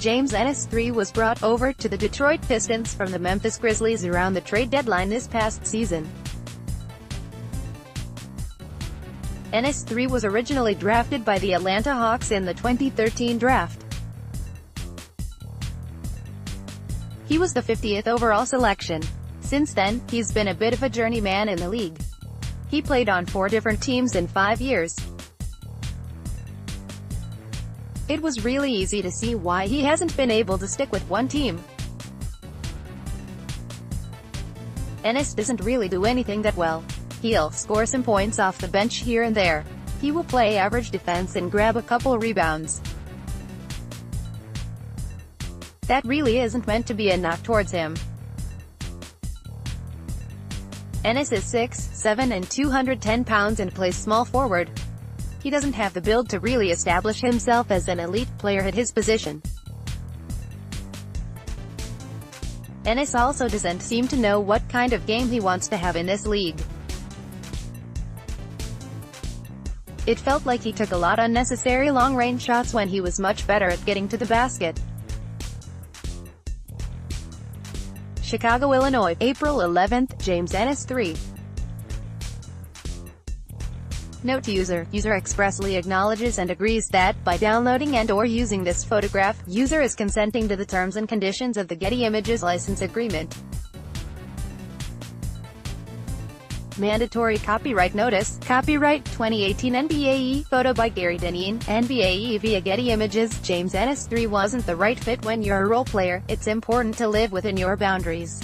James Ennis III was brought over to the Detroit Pistons from the Memphis Grizzlies around the trade deadline this past season. Ennis III was originally drafted by the Atlanta Hawks in the 2013 draft. He was the 50th overall selection. Since then, he's been a bit of a journeyman in the league. He played on 4 different teams in 5 years. It was really easy to see why he hasn't been able to stick with one team. Ennis doesn't really do anything that well. He'll score some points off the bench here and there. He will play average defense and grab a couple rebounds. That really isn't meant to be a knock towards him. Ennis is 6'7" and 210 pounds and plays small forward. He doesn't have the build to really establish himself as an elite player at his position. Ennis also doesn't seem to know what kind of game he wants to have in this league. It felt like he took a lot unnecessary long-range shots when he was much better at getting to the basket. Chicago, Illinois, April 11, James Ennis III. Note: user expressly acknowledges and agrees that, by downloading and/or using this photograph, user is consenting to the terms and conditions of the Getty Images license agreement. Mandatory copyright notice. Copyright 2018 NBA photo by Gary Deneen, NBA via Getty Images. James Ennis III wasn't the right fit when you're a role player. It's important to live within your boundaries.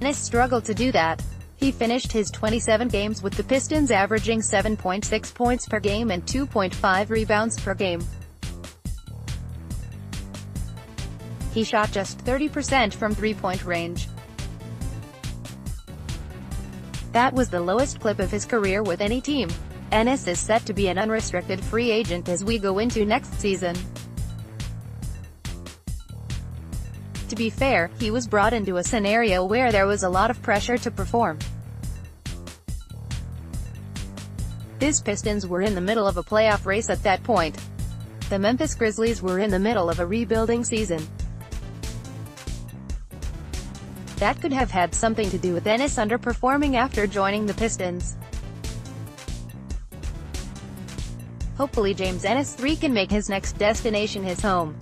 Ennis struggled to do that. He finished his 27 games with the Pistons averaging 7.6 points per game and 2.5 rebounds per game. He shot just 30% from three-point range. That was the lowest clip of his career with any team. Ennis is set to be an unrestricted free agent as we go into next season. To be fair, he was brought into a scenario where there was a lot of pressure to perform. His Pistons were in the middle of a playoff race at that point. The Memphis Grizzlies were in the middle of a rebuilding season. That could have had something to do with Ennis underperforming after joining the Pistons. Hopefully James Ennis III can make his next destination his home.